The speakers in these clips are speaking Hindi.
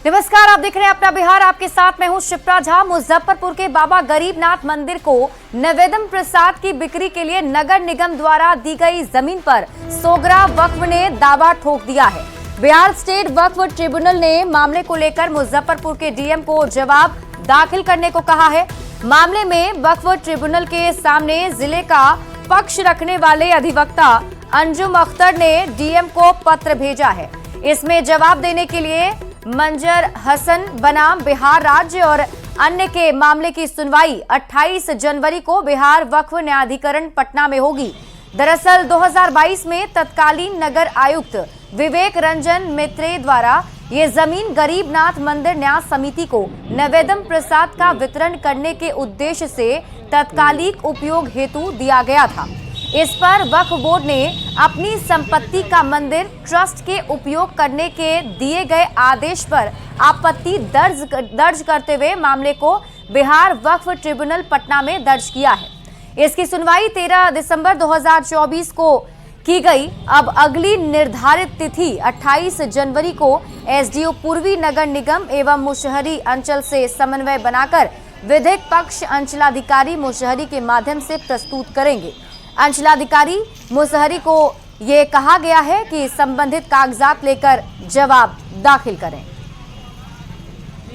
नमस्कार, आप देख रहे हैं अपना बिहार। आपके साथ मैं हूं शिप्रा झा। मुजफ्फरपुर के बाबा गरीबनाथ मंदिर को नवेदम प्रसाद की बिक्री के लिए नगर निगम द्वारा दी गई जमीन पर सोगरा वक्फ ने दावा ठोक दिया है। बिहार स्टेट वक्फ ट्रिब्यूनल ने मामले को लेकर मुजफ्फरपुर के डीएम को जवाब दाखिल करने को कहा है। मामले में वक्फ ट्रिब्यूनल के सामने जिले का पक्ष रखने वाले अधिवक्ता अंजुम अख्तर ने डीएम को पत्र भेजा है। इसमें जवाब देने के लिए मंजर हसन बनाम बिहार राज्य और अन्य के मामले की सुनवाई 28 जनवरी को बिहार वक्फ न्यायाधिकरण पटना में होगी। दरअसल 2022 में तत्कालीन नगर आयुक्त विवेक रंजन मित्रे द्वारा ये जमीन गरीबनाथ मंदिर न्यास समिति को नवेदम प्रसाद का वितरण करने के उद्देश्य से तत्कालिक उपयोग हेतु दिया गया था। इस पर वक्फ बोर्ड ने अपनी संपत्ति का मंदिर ट्रस्ट के उपयोग करने के दिए गए आदेश पर आपत्ति दर्ज करते हुए मामले को बिहार वक्फ ट्रिब्यूनल पटना में दर्ज किया है। इसकी सुनवाई 13 दिसंबर 2024 को की गई। अब अगली निर्धारित तिथि 28 जनवरी को एसडीओ पूर्वी नगर निगम एवं मुशहरी अंचल से समन्वय बनाकर विधिक पक्ष अंचलाधिकारी मुशहरी के माध्यम से प्रस्तुत करेंगे। अंचलाधिकारी मुशहरी को ये कहा गया है कि संबंधित कागजात लेकर जवाब दाखिल करें।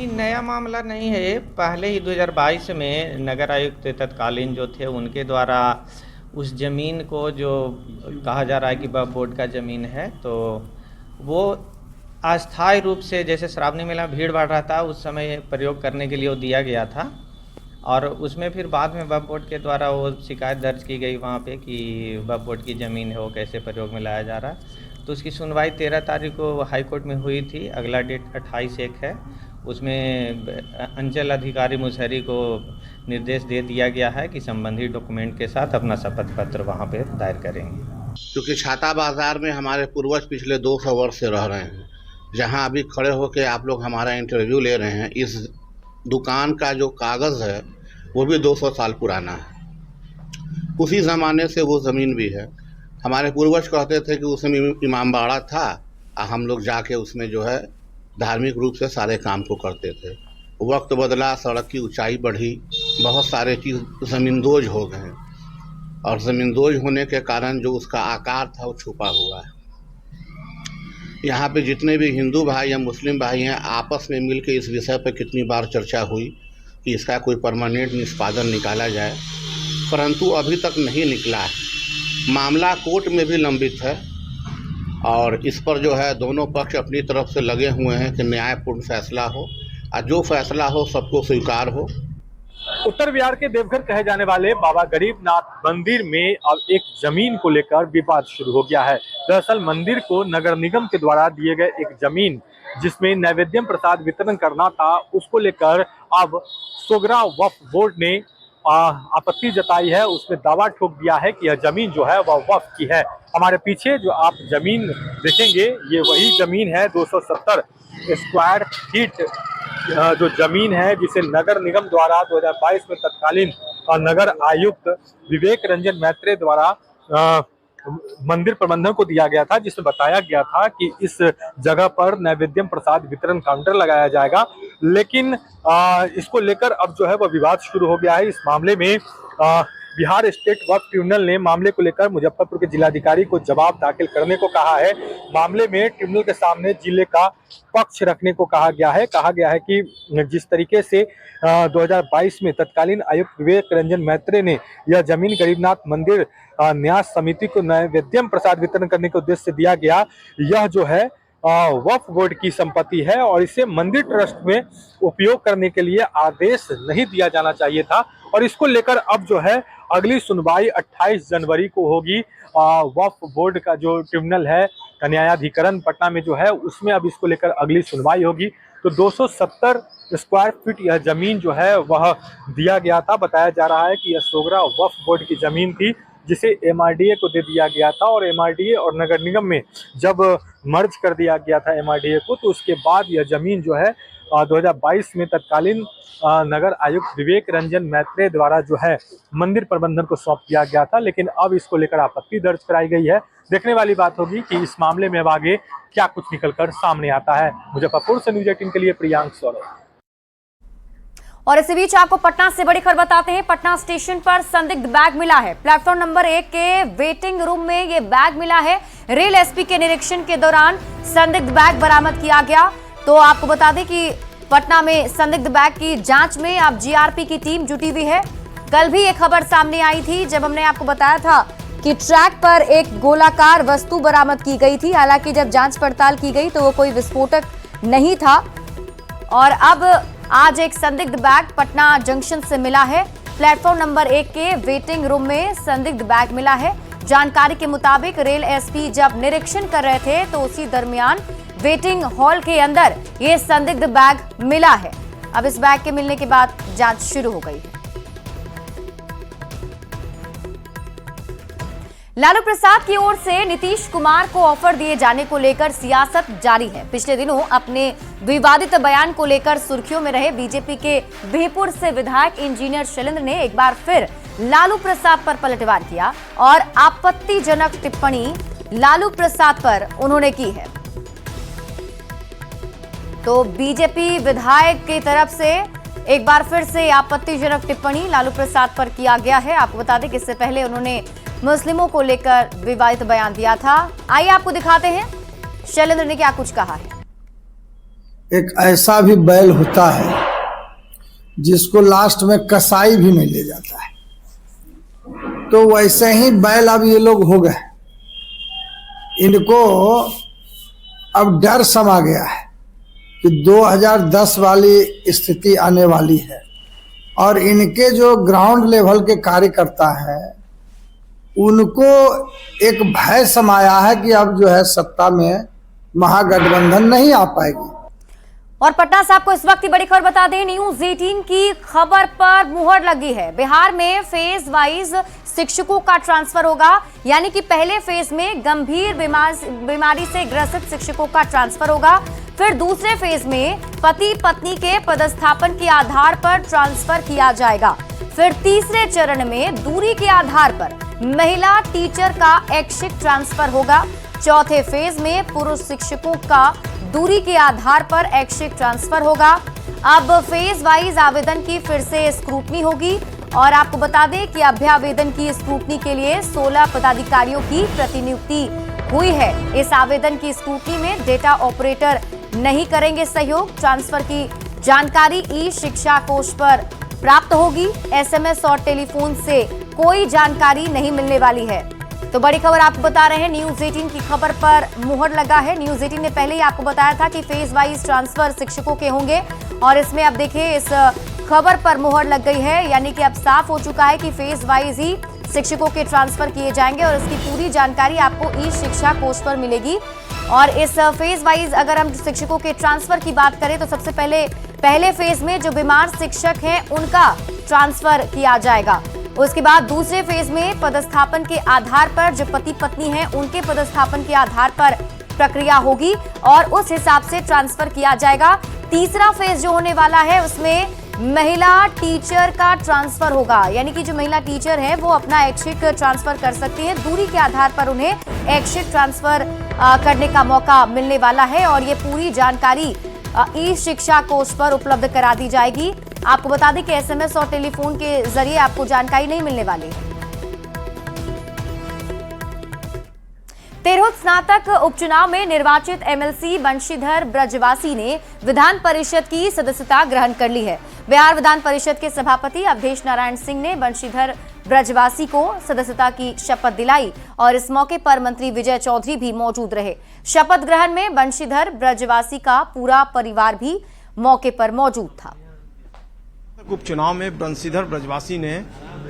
नया मामला नहीं है। पहले ही 2022 में नगर आयुक्त तत्कालीन जो थे उनके द्वारा उस ज़मीन को, जो कहा जा रहा है कि वक्फ बोर्ड का ज़मीन है, तो वो अस्थायी रूप से, जैसे श्रावणी मेला में भीड़ बढ़ रहा था उस समय प्रयोग करने के लिए वो दिया गया था। और उसमें फिर बाद में वक्फ बोर्ड के द्वारा वो शिकायत दर्ज की गई वहाँ पे कि वक्फ बोर्ड की ज़मीन है, वो कैसे प्रयोग में लाया जा रहा है। तो उसकी सुनवाई 13 तारीख को हाई कोर्ट में हुई थी। अगला डेट 28/1 है। उसमें अंचल अधिकारी मुशहरी को निर्देश दे दिया गया है कि संबंधित डॉक्यूमेंट के साथ अपना शपथ पत्र वहाँ पे दायर करेंगे। क्योंकि छाता बाजार में हमारे पूर्वज पिछले 200 वर्ष से रह रहे हैं। जहाँ अभी खड़े होकर आप लोग हमारा इंटरव्यू ले रहे हैं, इस दुकान का जो कागज़ है वो भी 200 साल पुराना है। उसी ज़माने से वो ज़मीन भी है। हमारे पूर्वज कहते थे कि उसमें इमामबाड़ा था, हम लोग जाके उसमें जो है धार्मिक रूप से सारे काम को करते थे। वक्त बदला, सड़क की ऊंचाई बढ़ी, बहुत सारे चीज़ ज़मींदोज हो गए और ज़मींदोज होने के कारण जो उसका आकार था वो छुपा हुआ है। यहाँ पे जितने भी हिंदू भाई या मुस्लिम भाई हैं, आपस में मिल के इस विषय पर कितनी बार चर्चा हुई कि इसका कोई परमानेंट निष्पादन निकाला जाए, परंतु अभी तक नहीं निकला है। मामला कोर्ट में भी लंबित है और इस पर जो है दोनों पक्ष अपनी तरफ से लगे हुए हैं कि न्यायपूर्ण फैसला हो और जो फैसला हो सबको स्वीकार हो। उत्तर बिहार के देवघर कहे जाने वाले बाबा गरीबनाथ मंदिर में अब एक जमीन को लेकर विवाद शुरू हो गया है। दरअसल मंदिर को नगर निगम के द्वारा दिए गए एक जमीन जिसमें नैवेद्यम प्रसाद वितरण करना था, उसको लेकर अब सोगरा वक्फ बोर्ड ने आपत्ति जताई है। उसमें दावा ठोक दिया है कि यह जमीन जो है वह वक्फ की है। हमारे पीछे जो आप जमीन देखेंगे ये वही जमीन है, 270 स्क्वायर फीट जो जमीन है, जिसे नगर निगम द्वारा 2022 में तत्कालीन नगर आयुक्त विवेक रंजन मैत्रे द्वारा मंदिर प्रबंधन को दिया गया था, जिसमें बताया गया था कि इस जगह पर नैवेद्यम प्रसाद वितरण काउंटर लगाया जाएगा। लेकिन इसको लेकर अब जो है वह विवाद शुरू हो गया है। इस मामले में बिहार स्टेट वक्फ ट्रिब्यूनल ने मामले को लेकर मुजफ्फरपुर के जिलाधिकारी को जवाब दाखिल करने को कहा है। मामले में ट्रिब्यूनल के सामने जिले का पक्ष रखने को कहा गया है। कहा गया है कि जिस तरीके से 2022 में तत्कालीन आयुक्त विवेक रंजन मैत्रे ने यह जमीन गरीबनाथ मंदिर न्यास समिति को नैवेद्यम प्रसाद वितरण करने के उद्देश्य से दिया गया, यह जो है वक्फ बोर्ड की संपत्ति है और इसे मंदिर ट्रस्ट में उपयोग करने के लिए आदेश नहीं दिया जाना चाहिए था। और इसको लेकर अब जो है अगली सुनवाई 28 जनवरी को होगी। वक्फ बोर्ड का जो ट्रिब्यूनल है न्यायाधिकरण पटना में जो है, उसमें अब इसको लेकर अगली सुनवाई होगी। तो 270 स्क्वायर फीट यह जमीन जो है वह दिया गया था। बताया जा रहा है कि यह सोगरा वक्फ बोर्ड की जमीन थी, जिसे एमआरडीए को दे दिया गया था और एमआरडीए और नगर निगम में जब मर्ज कर दिया गया था एमआरडीए को, तो उसके बाद यह जमीन जो है 2022 में तत्कालीन नगर आयुक्त विवेक रंजन मैत्रेय द्वारा जो है मंदिर प्रबंधन को सौंप दिया गया था, लेकिन अब इसको लेकर आपत्ति दर्ज कराई गई है। देखने वाली बात होगी कि इस मामले में अब आगे क्या कुछ निकलकर सामने आता है। मुजफ्फरपुर से न्यूज़ 18 के लिए प्रियांक सौरभ। और इसी बीच आपको पटना से बड़ी खबर बताते हैं। पटना स्टेशन पर संदिग्ध बैग मिला है। प्लेटफॉर्म नंबर 1 के वेटिंग रूम में ये बैग मिला है। रेल एसपी के निरीक्षण के दौरान संदिग्ध बैग बरामद किया गया। तो आपको बता दें कि पटना में संदिग्ध बैग की जांच में अब जीआरपी की टीम जुटी हुई है। कल भी एक खबर सामने आई थी जब हमने आपको बताया था कि ट्रैक पर एक गोलाकार वस्तु बरामद की गई थी। हालांकि जब जांच पड़ताल की गई तो वो कोई विस्फोटक नहीं था। और अब आज एक संदिग्ध बैग पटना जंक्शन से मिला है। प्लेटफॉर्म नंबर 1 के वेटिंग रूम में संदिग्ध बैग मिला है। जानकारी के मुताबिक रेल एसपी जब निरीक्षण कर रहे थे तो उसी दरमियान वेटिंग हॉल के अंदर ये संदिग्ध बैग मिला है। अब इस बैग के मिलने के बाद जांच शुरू हो गई है। लालू प्रसाद की ओर से नीतीश कुमार को ऑफर दिए जाने को लेकर सियासत जारी है। पिछले दिनों अपने विवादित बयान को लेकर सुर्खियों में रहे बीजेपी के बिहपुर से विधायक इंजीनियर शैलेंद्र ने एक बार फिर लालू प्रसाद पर पलटवार किया और आपत्तिजनक टिप्पणी लालू प्रसाद पर उन्होंने की है। तो बीजेपी विधायक की तरफ से एक बार फिर से आपत्तिजनक टिप्पणी लालू प्रसाद पर किया गया है। आपको बता दें कि इससे पहले उन्होंने मुस्लिमों को लेकर विवादित बयान दिया था। आइए आपको दिखाते हैं शैलेंद्र ने क्या कुछ कहा है। एक ऐसा भी बैल होता है जिसको लास्ट में कसाई भी नहीं ले जाता है, तो वैसे ही बैल अब ये लोग हो गए। इनको अब डर समा गया है कि 2010 वाली स्थिति आने वाली है और इनके जो ग्राउंड लेवल के कार्यकर्ता हैं उनको एक भय समाया है कि अब जो है सत्ता में महागठबंधन नहीं आ पाएगी। और पटना से आपको इस वक्त की बड़ी खबर बता दें, न्यूज़ 18 की खबर पर मुहर लगी है। बिहार में फेज वाइज शिक्षकों का ट्रांसफर होगा, यानी कि पहले फेज में गंभीर बीमारी से ग्रसित शिक्षकों का ट्रांसफर होगा। फिर दूसरे फेज में पति पत्नी के पदस्थापन के आधार पर ट्रांसफर किया जाएगा। फिर तीसरे चरण में दूरी के आधार पर महिला टीचर का ऐच्छिक ट्रांसफर होगा। चौथे फेज में पुरुष शिक्षकों का दूरी के आधार पर ऐच्छिक ट्रांसफर होगा। अब फेज वाइज आवेदन की फिर से स्क्रूटनी होगी और आपको बता दें कि अभ्यावेदन की स्क्रूटनी के लिए 16 पदाधिकारियों की प्रतिनियुक्ति हुई है। इस आवेदन की स्क्रूटनी में डेटा ऑपरेटर नहीं करेंगे सहयोग। ट्रांसफर की जानकारी ई शिक्षा कोष पर प्राप्त होगी। एसएमएस और टेलीफोन से कोई जानकारी नहीं मिलने वाली है। तो बड़ी खबर आपको बता रहे हैं, न्यूज़ 18 की खबर पर मुहर लगा है। न्यूज़ 18 ने पहले ही आपको बताया था कि फेज वाइज ट्रांसफर शिक्षकों के होंगे और इसमें अब देखिए इस खबर पर मुहर लग गई है, यानी कि अब साफ हो चुका है कि फेज वाइज ही शिक्षकों के ट्रांसफर किए जाएंगे और इसकी पूरी जानकारी आपको ई शिक्षा कोष पर मिलेगी। और इस फेज वाइज अगर हम शिक्षकों के ट्रांसफर की बात करें तो सबसे पहले फेज में जो बीमार शिक्षक हैं उनका ट्रांसफर किया जाएगा। उसके बाद दूसरे फेज में पदस्थापन के आधार पर जो पति पत्नी हैं उनके पदस्थापन के आधार पर प्रक्रिया होगी और उस हिसाब से ट्रांसफर किया जाएगा। तीसरा फेज जो होने वाला है उसमें महिला टीचर का ट्रांसफर होगा, यानी कि जो महिला टीचर है वो अपना ऐच्छिक ट्रांसफर कर सकती है। दूरी के आधार पर उन्हें ऐच्छिक ट्रांसफर करने का मौका मिलने वाला है और ये पूरी जानकारी ई शिक्षा कोष पर उपलब्ध करा दी जाएगी। आपको बता दें कि एसएमएस और टेलीफोन के जरिए आपको जानकारी नहीं मिलने वाली है। तिरहुत स्नातक उपचुनाव में निर्वाचित एमएलसी बंशीधर ब्रजवासी ने विधान परिषद की सदस्यता ग्रहण कर ली है। बिहार विधान परिषद के सभापति अवधेश नारायण सिंह ने बंशीधर ब्रजवासी को सदस्यता की शपथ दिलाई और इस मौके पर मंत्री विजय चौधरी भी मौजूद रहे। शपथ ग्रहण में बंशीधर ब्रजवासी का पूरा परिवार भी मौके पर मौजूद था। उपचुनाव में बंशीधर ब्रजवासी ने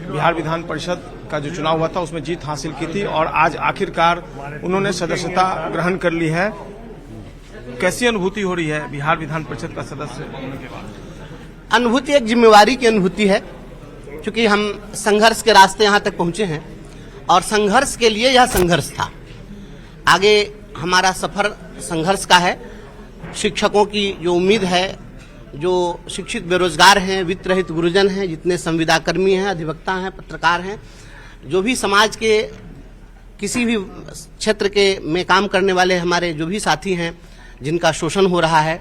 बिहार विधान परिषद का जो चुनाव हुआ था उसमें जीत हासिल की थी और आज आखिरकार उन्होंने सदस्यता ग्रहण कर ली है। कैसी अनुभूति हो रही है बिहार विधान परिषद का सदस्य होने के बाद? अनुभूति एक जिम्मेवारी की अनुभूति है, क्योंकि हम संघर्ष के रास्ते यहाँ तक पहुंचे हैं और संघर्ष के लिए यह संघर्ष था। आगे हमारा सफर संघर्ष का है। शिक्षकों की जो उम्मीद है जो शिक्षित बेरोजगार हैं, वित्त रहित गुरुजन हैं, जितने संविदाकर्मी हैं, अधिवक्ता हैं, पत्रकार हैं, जो भी समाज के किसी भी क्षेत्र के में काम करने वाले हमारे जो भी साथी हैं जिनका शोषण हो रहा है,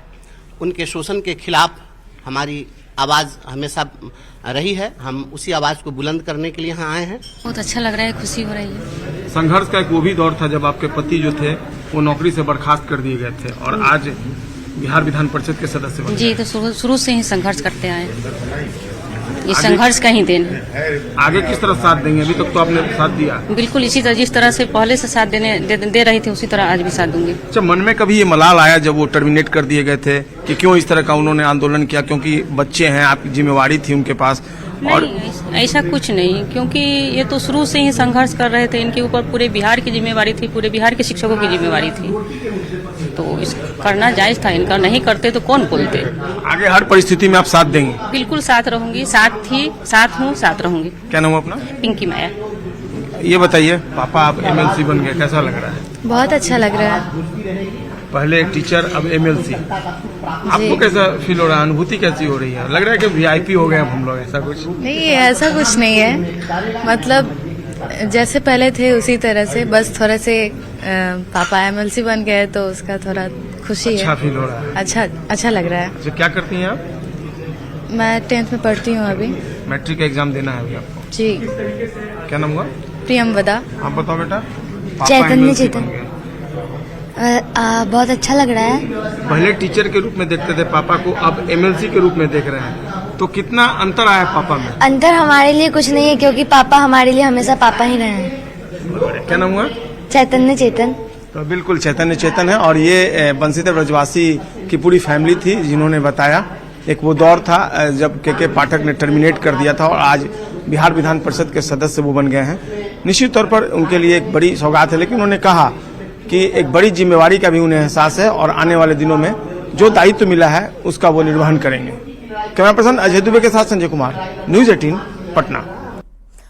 उनके शोषण के खिलाफ हमारी आवाज़ हमेशा रही है। हम उसी आवाज़ को बुलंद करने के लिए यहाँ आए हैं। बहुत अच्छा लग रहा है, खुशी हो रही है। संघर्ष का एक वो भी दौर था जब आपके पति जो थे वो नौकरी से बर्खास्त कर दिए गए थे और आज बिहार विधान परिषद के सदस्य बने। जी, तो शुरू से ही संघर्ष करते आए हैं। ये संघर्ष का ही देन है। आगे किस तरह साथ देंगे? अभी तक तो आपने साथ दिया। बिल्कुल इसी तरह, जिस तरह से पहले से साथ दे रही थी, उसी तरह आज भी साथ दूंगी। अच्छा, मन में कभी ये मलाल आया जब वो टर्मिनेट कर दिए गए थे कि क्यों इस तरह का उन्होंने आंदोलन किया? क्योंकि बच्चे हैं, आपकी जिम्मेवारी थी उनके पास। और नहीं, ऐसा कुछ नहीं, क्योंकि ये तो शुरू से ही संघर्ष कर रहे थे। इनके ऊपर पूरे बिहार की जिम्मेवारी थी, पूरे बिहार के शिक्षकों की जिम्मेवारी थी, तो इस करना जायज था। इनका नहीं करते तो कौन बोलते। आगे हर परिस्थिति में आप साथ देंगे? बिल्कुल साथ रहूंगी, साथ हूँ, साथ रहूंगी। क्या नाम है अपना? पिंकी माया। ये बताइए, पापा आप MLC बन गए, कैसा लग रहा है? बहुत अच्छा लग रहा है। पहले टीचर, अब MLC, आपको कैसा फील हो रहा है? अनुभूति कैसी हो रही है? लग रहा है कि VIP हो गए अब हम लोग, ऐसा कुछ? नहीं, ऐसा कुछ नहीं है। मतलब जैसे पहले थे उसी तरह से, बस थोड़ा से पापा MLC बन गए तो उसका थोड़ा खुशी अच्छा है। फील हो रहा है? अच्छा लग रहा है। अच्छा, क्या करती हैं आप? मैं 10th में पढ़ती हूँ अभी। मैट्रिक का एग्जाम देना है अभी आपको? जी। क्या नाम हुआ? प्रियमवदा। आप बताओ बेटा। चैतन्य चेतन। बहुत अच्छा लग रहा है। पहले टीचर के रूप में देखते थे पापा को, अब MLC के रूप में देख रहे हैं, तो कितना अंतर आया पापा में? अंतर हमारे लिए कुछ नहीं है, क्योंकि पापा हमारे लिए हमेशा पापा ही रहे हैं। क्या नाम हुआ? चैतन्य चेतन। तो बिल्कुल चैतन्य चेतन है। और ये बंसीधर ब्रजवासी की पूरी फैमिली थी जिन्होंने बताया एक वो दौर था जब के पाठक ने टर्मिनेट कर दिया था और आज बिहार विधान परिषद के सदस्य वो बन गए हैं। निश्चित तौर पर उनके लिए एक बड़ी सौगात है, लेकिन उन्होंने कहा कि एक बड़ी जिम्मेवारी का भी उन्हें एहसास है और आने वाले दिनों में जो दायित्व मिला है उसका वो निर्वहन करेंगे। कैमरा पर्सन अजय दुबे के साथ संजय कुमार, न्यूज 18 पटना।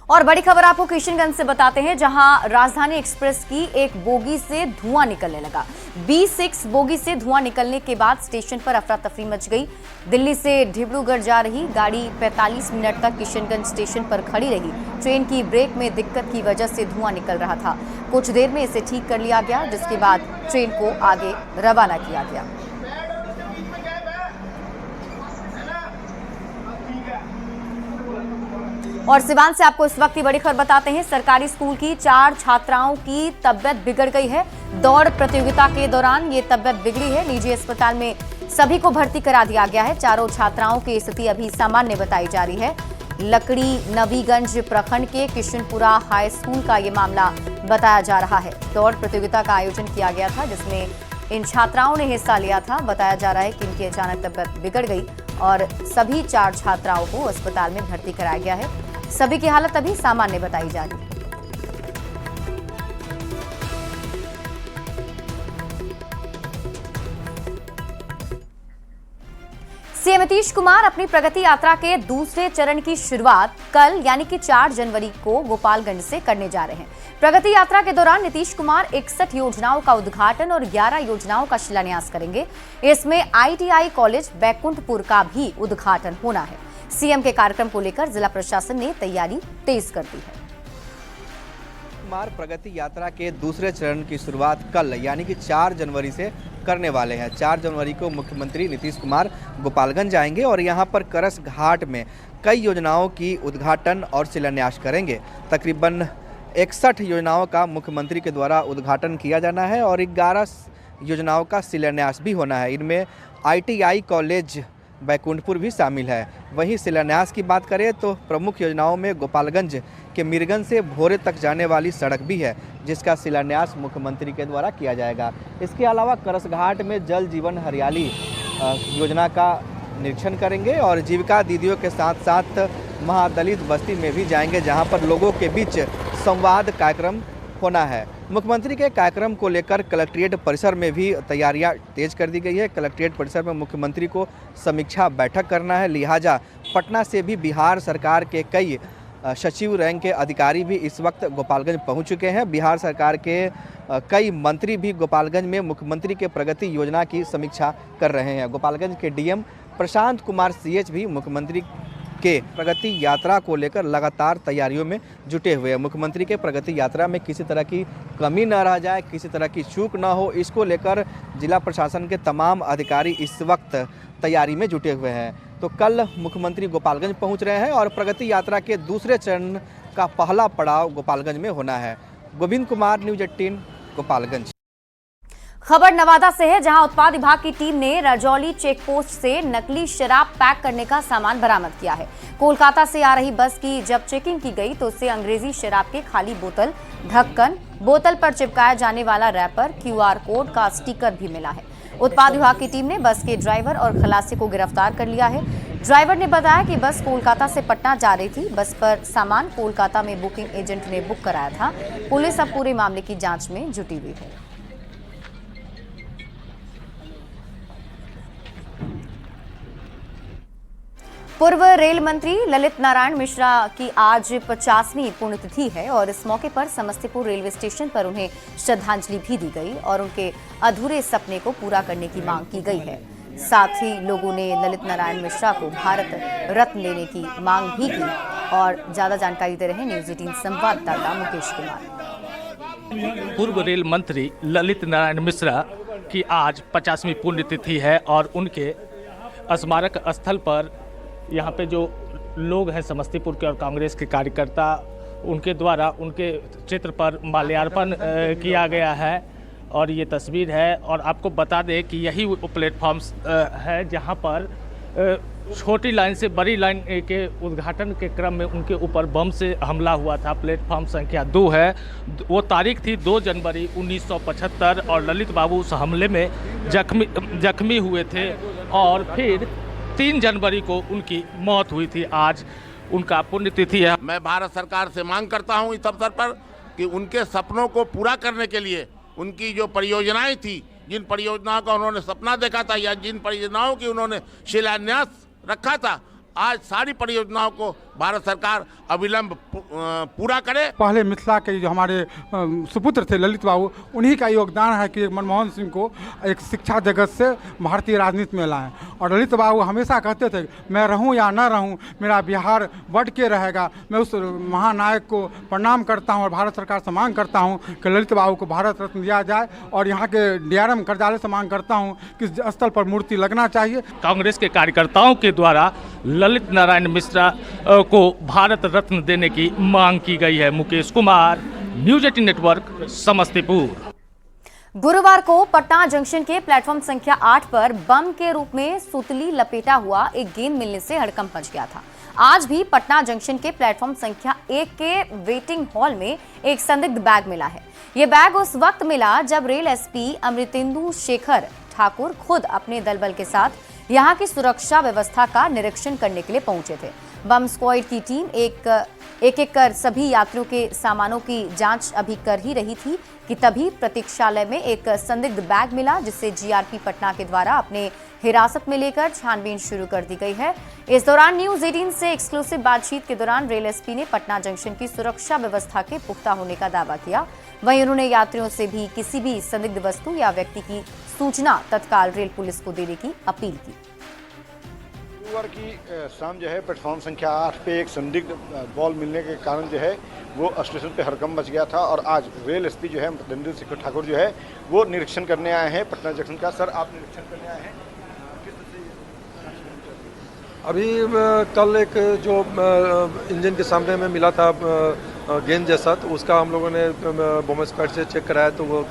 और बड़ी खबर आपको किशनगंज से बताते हैं, जहां राजधानी एक्सप्रेस की एक बोगी से धुआं निकलने लगा। B6 बोगी से धुआं निकलने के बाद स्टेशन पर अफरा तफरी मच गई। दिल्ली से डिब्रूगढ़ जा रही गाड़ी 45 मिनट तक किशनगंज स्टेशन पर खड़ी रही। ट्रेन की ब्रेक में दिक्कत की वजह से धुआं निकल रहा था। कुछ देर में इसे ठीक कर लिया गया, जिसके बाद ट्रेन को आगे रवाना किया गया। और सिवान से आपको इस वक्त की बड़ी खबर बताते हैं। सरकारी स्कूल की 4 छात्राओं की तबीयत बिगड़ गई है। दौड़ प्रतियोगिता के दौरान ये तबीयत बिगड़ी है। निजी अस्पताल में सभी को भर्ती करा दिया गया है। चारों छात्राओं की स्थिति अभी सामान्य बताई जा रही है। लकड़ी नवीगंज प्रखंड के किशनपुरा हाई स्कूल का ये मामला बताया जा रहा है। दौड़ प्रतियोगिता का आयोजन किया गया था, जिसमें इन छात्राओं ने हिस्सा लिया था। बताया जा रहा है कि इनकी अचानक तबीयत बिगड़ गई और सभी 4 छात्राओं को अस्पताल में भर्ती कराया गया है। सभी की हालत अभी सामान्य बताई जा रही है। सीएम नीतीश कुमार अपनी प्रगति यात्रा के दूसरे चरण की शुरुआत कल यानी कि 4 जनवरी को गोपालगंज से करने जा रहे हैं। प्रगति यात्रा के दौरान नीतीश कुमार 61 योजनाओं का उद्घाटन और 11 योजनाओं का शिलान्यास करेंगे। इसमें ITI कॉलेज बैकुंठपुर का भी उद्घाटन होना है। सीएम के कार्यक्रम को लेकर जिला प्रशासन ने तैयारी तेज कर दी है। कुमार प्रगति यात्रा के दूसरे चरण की शुरुआत कल यानी कि 4 जनवरी से करने वाले हैं। 4 जनवरी को मुख्यमंत्री नीतीश कुमार गोपालगंज आएंगे और यहां पर करस घाट में कई योजनाओं की उद्घाटन और शिलान्यास करेंगे। तकरीबन 61 योजनाओं का मुख्यमंत्री के द्वारा उद्घाटन किया जाना है और 11 योजनाओं का शिलान्यास भी होना है। इनमें ITI कॉलेज बैकुंठपुर भी शामिल है। वहीं शिलान्यास की बात करें तो प्रमुख योजनाओं में गोपालगंज के मीरगंज से भोरे तक जाने वाली सड़क भी है, जिसका शिलान्यास मुख्यमंत्री के द्वारा किया जाएगा। इसके अलावा करसघाट में जल जीवन हरियाली योजना का निरीक्षण करेंगे और जीविका दीदियों के साथ साथ महादलित बस्ती में भी जाएंगे, जहां पर लोगों के बीच संवाद कार्यक्रम होना है। मुख्यमंत्री के कार्यक्रम को लेकर कलेक्ट्रेट परिसर में भी तैयारियां तेज कर दी गई है। कलेक्ट्रेट परिसर में मुख्यमंत्री को समीक्षा बैठक करना है, लिहाजा पटना से भी बिहार सरकार के कई सचिव रैंक के अधिकारी भी इस वक्त गोपालगंज पहुंच चुके हैं। बिहार सरकार के कई मंत्री भी गोपालगंज में मुख्यमंत्री के प्रगति योजना की समीक्षा कर रहे हैं। गोपालगंज के डीएम प्रशांत कुमार सीएच भी मुख्यमंत्री के प्रगति यात्रा को लेकर लगातार तैयारियों में जुटे हुए हैं। मुख्यमंत्री के प्रगति यात्रा में किसी तरह की कमी न रह जाए, किसी तरह की चूक न हो, इसको लेकर जिला प्रशासन के तमाम अधिकारी इस वक्त तैयारी में जुटे हुए हैं। तो कल मुख्यमंत्री गोपालगंज पहुंच रहे हैं और प्रगति यात्रा के दूसरे चरण का पहला पड़ाव गोपालगंज में होना है। गोविंद कुमार, न्यूज़ 18, गोपालगंज। खबर नवादा से है, जहां उत्पाद विभाग की टीम ने रजौली चेक पोस्ट से नकली शराब पैक करने का सामान बरामद किया है। कोलकाता से आ रही बस की जब चेकिंग की गई तो उससे अंग्रेजी शराब के खाली बोतल, ढक्कन, बोतल पर चिपकाया जाने वाला रैपर, QR कोड का स्टिकर भी मिला है। उत्पाद विभाग की टीम ने बस के ड्राइवर और खलासी को गिरफ्तार कर लिया है। ड्राइवर ने बताया कि बस कोलकाता से पटना जा रही थी। बस पर सामान कोलकाता में बुकिंग एजेंट ने बुक कराया था। पुलिस अब पूरे मामले की जांच में जुटी हुई है। पूर्व रेल मंत्री ललित नारायण मिश्रा की आज 50वीं पुण्यतिथि है और इस मौके पर समस्तीपुर रेलवे स्टेशन पर उन्हें श्रद्धांजलि भी दी गई और उनके अधूरे सपने को पूरा करने की मांग की गई है। साथ ही लोगों ने ललित नारायण मिश्रा को भारत रत्न देने की मांग भी की। और ज्यादा जानकारी दे रहे न्यूज़ 18 संवाददाता मुकेश कुमार। पूर्व रेल मंत्री ललित नारायण मिश्रा की आज 50वीं पुण्यतिथि है और उनके स्मारक स्थल पर यहाँ पे जो लोग हैं समस्तीपुर के और कांग्रेस के कार्यकर्ता, उनके द्वारा उनके चित्र पर माल्यार्पण किया गया है और ये तस्वीर है। और आपको बता दें कि यही वो प्लेटफॉर्म है जहाँ पर छोटी लाइन से बड़ी लाइन के उद्घाटन के क्रम में उनके ऊपर बम से हमला हुआ था। प्लेटफॉर्म संख्या 2 है। वो तारीख थी 2 जनवरी 1975 और ललित बाबू उस हमले में जख्मी हुए थे और फिर 3 जनवरी को उनकी मौत हुई थी। आज उनका पुण्यतिथि है। मैं भारत सरकार से मांग करता हूं इस अवसर पर कि उनके सपनों को पूरा करने के लिए उनकी जो परियोजनाएं थी, जिन परियोजनाओं का उन्होंने सपना देखा था या जिन परियोजनाओं की उन्होंने शिलान्यास रखा था, आज सारी परियोजनाओं को भारत सरकार अविलंब पूरा करे। पहले मिथिला के जो हमारे सुपुत्र थे ललित बाबू, उन्हीं का योगदान है कि मनमोहन सिंह को एक शिक्षा जगत से भारतीय राजनीति में लाएं। और ललित बाबू हमेशा कहते थे मैं रहूं या न रहूं, मेरा बिहार बढ़ के रहेगा। मैं उस महानायक को प्रणाम करता हूं और भारत सरकार से मांग करता हूं कि ललित बाबू को भारत रत्न दिया जाए। और यहाँ के DRM कार्यालय से मांग करता हूँ कि स्थल पर मूर्ति लगना चाहिए। कांग्रेस के कार्यकर्ताओं के द्वारा ललित नारायण मिश्रा को भारत रत्न देने की मांग की गई है। Mukesh Kumar, news 18 network, Samastipur. गुरुवार को पटना जंक्शन के प्लेटफॉर्म संख्या 8 पर बम के रूप में सुतली लपेटा हुआ एक गेंद मिलने से हड़कंप मच गया था। आज भी पटना जंक्शन के प्लेटफॉर्म संख्या 1 के वेटिंग हॉल में एक संदिग्ध बैग मिला है। ये बैग उस वक्त मिला जब रेल SP अमृतेंदु शेखर ठाकुर खुद अपने दलबल के साथ यहाँ की सुरक्षा व्यवस्था का निरीक्षण करने के लिए पहुंचे थे। बम स्क्वाड की टीम एक कर सभी यात्रियों के सामानों की जांच अभी कर ही रही थी कि तभी प्रतीक्षालय में एक संदिग्ध बैग मिला, जिससे GRP पटना के द्वारा अपने हिरासत में लेकर छानबीन शुरू कर दी गई है। इस दौरान न्यूज़ 18 से एक्सक्लूसिव बातचीत के दौरान रेल SP ने पटना जंक्शन की सुरक्षा व्यवस्था के पुख्ता होने का दावा किया। वहीं उन्होंने यात्रियों से भी किसी भी संदिग्ध वस्तु या व्यक्ति की सूचना तत्काल रेल पुलिस को देने की अपील की। गुरुवार की शाम जो है प्लेटफॉर्म संख्या 8 पे एक संदिग्ध बॉल मिलने के कारण जो है वो स्टेशन पे हड़कंप मच गया था और आज रेल SP जो है अमृतेंदु शेखर ठाकुर जो है वो निरीक्षण करने आए हैं पटना जंक्शन का। सर, आप निरीक्षण करने आए हैं, किस तरह से? अभी कल एक जो इंजन के सामने में मिला था गेंद जैसा, तो उसका हम लोगों ने बॉम्ब स्क्वाड से चेक कराया तो वो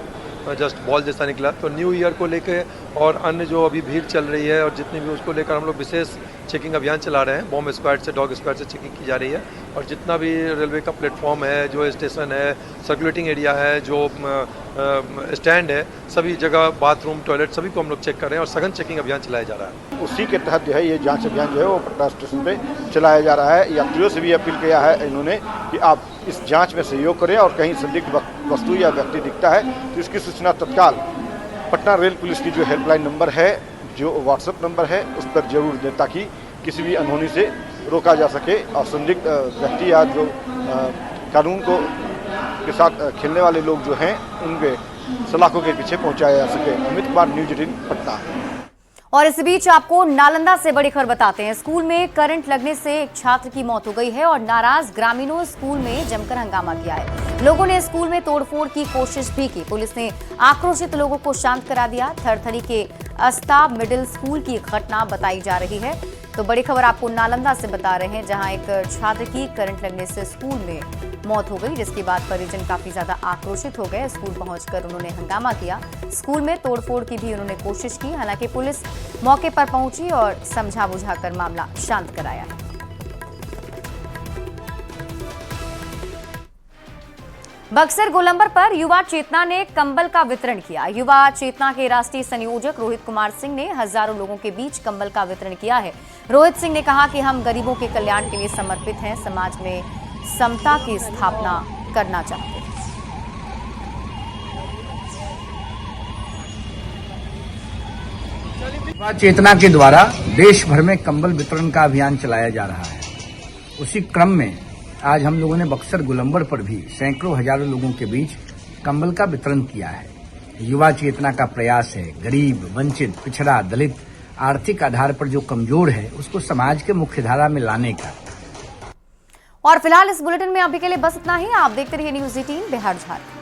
जस्ट बॉल जैसा निकला। तो न्यू ईयर को लेके और अन्य जो अभी भीड़ चल रही है और जितनी भी उसको लेकर हम लोग विशेष चेकिंग अभियान चला रहे हैं। बॉम्ब स्क्वाड से, डॉग स्क्वाड से चेकिंग की जा रही है और जितना भी रेलवे का प्लेटफॉर्म है, जो स्टेशन है, सर्कुलेटिंग एरिया है, जो स्टैंड है, सभी जगह बाथरूम, टॉयलेट, सभी को हम लोग चेक कर रहे हैं और सघन चेकिंग अभियान चलाया जा रहा है। उसी के तहत जो है ये जांच अभियान जो है वो पटना स्टेशन पे चलाया जा रहा है। यात्रियों से भी अपील किया है इन्होंने कि आप इस जांच में सहयोग करें और कहीं संदिग्ध वस्तु या व्यक्ति दिखता है तो इसकी सूचना तत्काल पटना रेल पुलिस की जो हेल्पलाइन नंबर है, जो WhatsApp नंबर है, उस पर जरूर दें ताकि किसी भी अनहोनी से रोका जा सके और संदिग्ध व्यक्ति या जो कानून को उनके साथ खेलने वाले लोग जो हैं उनके सलाखों के पीछे पहुंचाया जा सके। अमित कुमार, न्यूज 18 पटना। और इस बीच आपको नालंदा से बड़ी खबर बताते हैं। स्कूल में करंट लगने से एक छात्र की मौत हो गई है और नाराज ग्रामीणों स्कूल में जमकर हंगामा किया है। लोगों ने स्कूल में तोड़फोड़ की कोशिश भी की। पुलिस ने आक्रोशित लोगों को शांत करा दिया। थरथरी के अस्ताब मिडिल स्कूल की घटना बताई जा रही है। तो बड़ी खबर आपको नालंदा से बता रहे हैं, जहां एक छात्र की करंट लगने से स्कूल में मौत हो गई, जिसके बाद परिजन काफी ज्यादा आक्रोशित हो गए। स्कूल पहुंचकर उन्होंने हंगामा किया। स्कूल में तोड़फोड़ की भी उन्होंने कोशिश की। हालांकि पुलिस मौके पर पहुंची और समझा बुझाकर मामला शांत कराया। बक्सर गोलंबर पर युवा चेतना ने कंबल का वितरण किया। युवा चेतना के राष्ट्रीय संयोजक रोहित कुमार सिंह ने हजारों लोगों के बीच कंबल का वितरण किया है। रोहित सिंह ने कहा कि हम गरीबों के कल्याण के लिए समर्पित हैं, समाज में समता की स्थापना करना चाहते हैं। युवा चेतना के द्वारा देश भर में कंबल वितरण का अभियान चलाया जा रहा है। उसी क्रम में आज हम लोगों ने बक्सर गोलंबर पर भी सैकड़ों हजारों लोगों के बीच कंबल का वितरण किया है। युवा चेतना का प्रयास है गरीब, वंचित, पिछड़ा, दलित, आर्थिक आधार पर जो कमजोर है उसको समाज के मुख्यधारा में लाने का। और फिलहाल इस बुलेटिन में अभी के लिए बस इतना ही। आप देखते रहिए न्यूज़ 18 बिहार झारखंड।